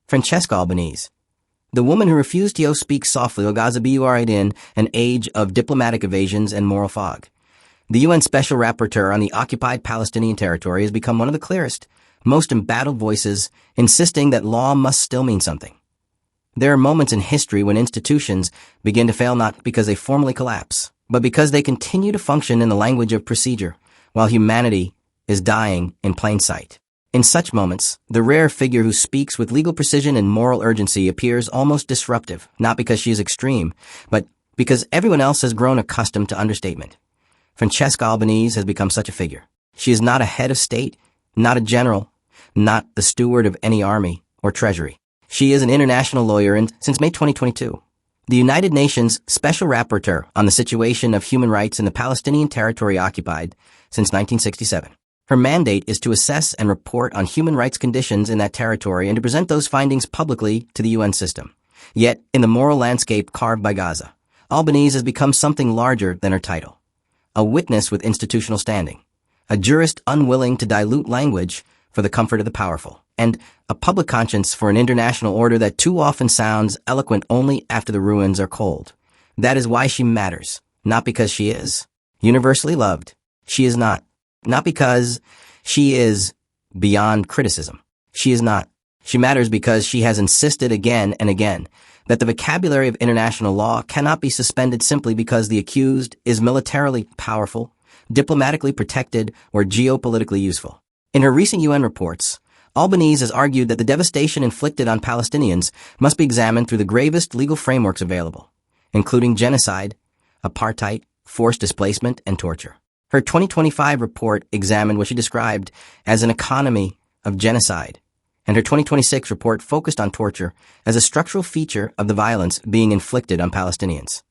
Francesca Albanese, the woman who refused to speak softly o Gaza buried in an age of diplomatic evasions and moral fog. The UN Special Rapporteur on the occupied Palestinian territory has become one of the clearest, most embattled voices, insisting that law must still mean something. There are moments in history when institutions begin to fail not because they formally collapse, but because they continue to function in the language of procedure, while humanity is dying in plain sight. In such moments, the rare figure who speaks with legal precision and moral urgency appears almost disruptive, not because she is extreme, but because everyone else has grown accustomed to understatement. Francesca Albanese has become such a figure. She is not a head of state, not a general, not the steward of any army or treasury. She is an international lawyer and, since May 2022, the United Nations Special Rapporteur on the situation of human rights in the Palestinian territory occupied since 1967. Her mandate is to assess and report on human rights conditions in that territory and to present those findings publicly to the UN system. Yet, in the moral landscape carved by Gaza, Albanese has become something larger than her title. A witness with institutional standing, a jurist unwilling to dilute language for the comfort of the powerful, and a public conscience for an international order that too often sounds eloquent only after the ruins are cold. That is why she matters, not because she is universally loved. She is not. Not because she is beyond criticism. She is not. She matters because she has insisted again and again that the vocabulary of international law cannot be suspended simply because the accused is militarily powerful, diplomatically protected, or geopolitically useful. In her recent UN reports, Albanese has argued that the devastation inflicted on Palestinians must be examined through the gravest legal frameworks available, including genocide, apartheid, forced displacement, and torture. Her 2025 report examined what she described as an economy of genocide, and her 2026 report focused on torture as a structural feature of the violence being inflicted on Palestinians.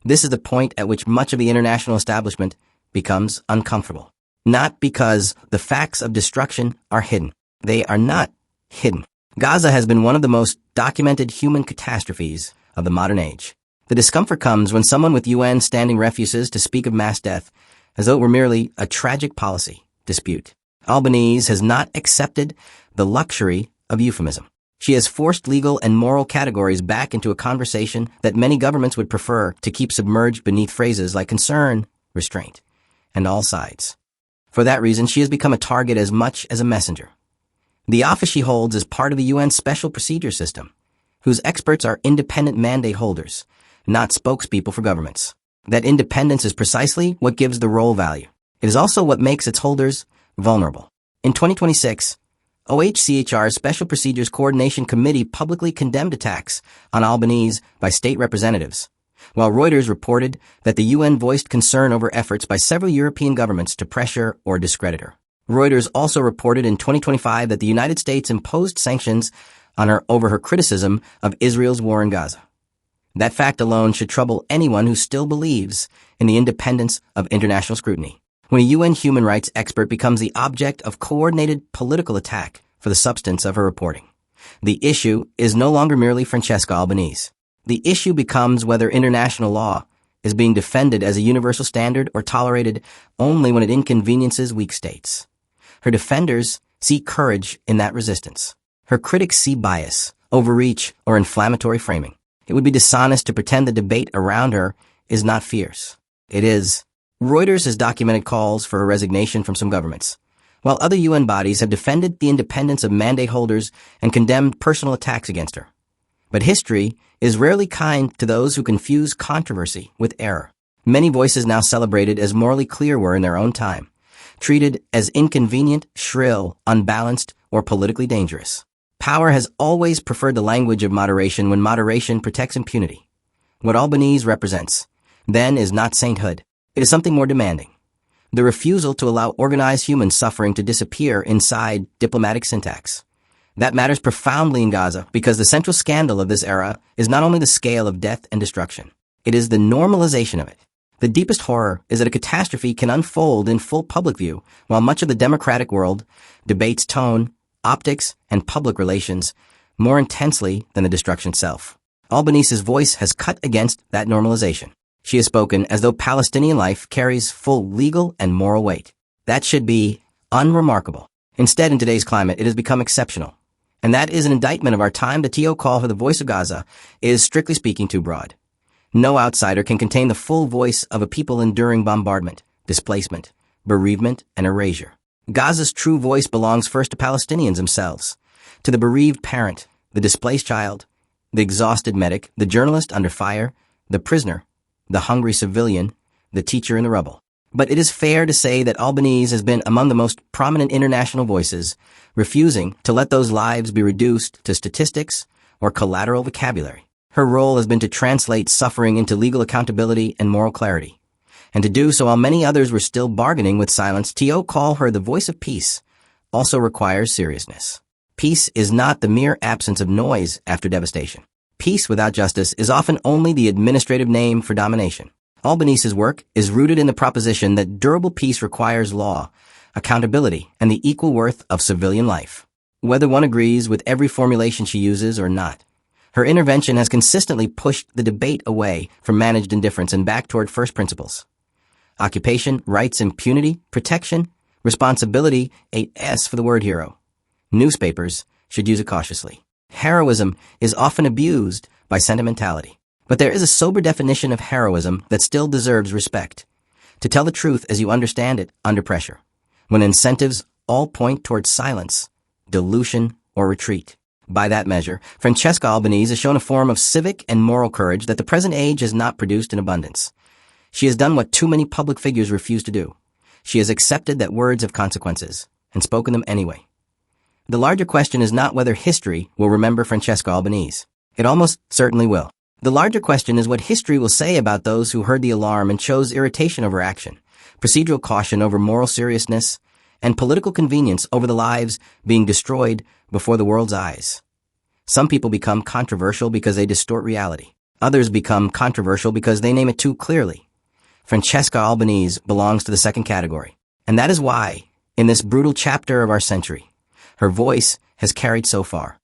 This is the point at which much of the international establishment becomes uncomfortable. Not because the facts of destruction are hidden. They are not hidden. Gaza has been one of the most documented human catastrophes of the modern age. The discomfort comes when someone with UN standing refuses to speak of mass death as though it were merely a tragic policy dispute. Albanese has not accepted the luxury of euphemism. She has forced legal and moral categories back into a conversation that many governments would prefer to keep submerged beneath phrases like concern, restraint, and all sides. For that reason, she has become a target as much as a messenger. The office she holds is part of the UN Special Procedure System, whose experts are independent mandate holders, not spokespeople for governments. That independence is precisely what gives the role value. It is also what makes its holders vulnerable. In 2026, OHCHR's Special Procedures Coordination Committee publicly condemned attacks on Albanese by state representatives, while Reuters reported that the UN voiced concern over efforts by several European governments to pressure or discredit her. Reuters also reported in 2025 that the United States imposed sanctions on her over her criticism of Israel's war in Gaza. That fact alone should trouble anyone who still believes in the independence of international scrutiny. When a UN human rights expert becomes the object of coordinated political attack for the substance of her reporting, the issue is no longer merely Francesca Albanese. The issue becomes whether international law is being defended as a universal standard or tolerated only when it inconveniences weak states. Her defenders see courage in that resistance. Her critics see bias, overreach, or inflammatory framing. It would be dishonest to pretend the debate around her is not fierce. It is. Reuters has documented calls for her resignation from some governments, while other UN bodies have defended the independence of mandate holders and condemned personal attacks against her. But history is rarely kind to those who confuse controversy with error. Many voices now celebrated as morally clear were in their own time, treated as inconvenient, shrill, unbalanced, or politically dangerous. Power has always preferred the language of moderation when moderation protects impunity. What Albanese represents, then, is not sainthood. It is something more demanding. The refusal to allow organized human suffering to disappear inside diplomatic syntax. That matters profoundly in Gaza because the central scandal of this era is not only the scale of death and destruction, it is the normalization of it. The deepest horror is that a catastrophe can unfold in full public view while much of the democratic world debates tone, optics, and public relations more intensely than the destruction itself. Albanese's voice has cut against that normalization. She has spoken as though Palestinian life carries full legal and moral weight. That should be unremarkable. Instead, in today's climate, it has become exceptional. And that is an indictment of our time. The TO call her the voice of Gaza is, strictly speaking, too broad. No outsider can contain the full voice of a people enduring bombardment, displacement, bereavement, and erasure. Gaza's true voice belongs first to Palestinians themselves, to the bereaved parent, the displaced child, the exhausted medic, the journalist under fire, the prisoner, the hungry civilian, the teacher in the rubble. But it is fair to say that Albanese has been among the most prominent international voices, refusing to let those lives be reduced to statistics or collateral vocabulary. Her role has been to translate suffering into legal accountability and moral clarity. And to do so while many others were still bargaining with silence, TO call her the voice of peace also requires seriousness. Peace is not the mere absence of noise after devastation. Peace without justice is often only the administrative name for domination. Albanese's work is rooted in the proposition that durable peace requires law, accountability, and the equal worth of civilian life. Whether one agrees with every formulation she uses or not, her intervention has consistently pushed the debate away from managed indifference and back toward first principles. Occupation, rights, impunity, protection, responsibility, 8S for the word hero. Newspapers should use it cautiously. Heroism is often abused by sentimentality. But there is a sober definition of heroism that still deserves respect. To tell the truth as you understand it under pressure, when incentives all point towards silence, dilution, or retreat. By that measure, Francesca Albanese has shown a form of civic and moral courage that the present age has not produced in abundance. She has done what too many public figures refuse to do. She has accepted that words have consequences, and spoken them anyway. The larger question is not whether history will remember Francesca Albanese. It almost certainly will. The larger question is what history will say about those who heard the alarm and chose irritation over action, procedural caution over moral seriousness, and political convenience over the lives being destroyed before the world's eyes. Some people become controversial because they distort reality. Others become controversial because they name it too clearly. Francesca Albanese belongs to the second category. And that is why, in this brutal chapter of our century, her voice has carried so far.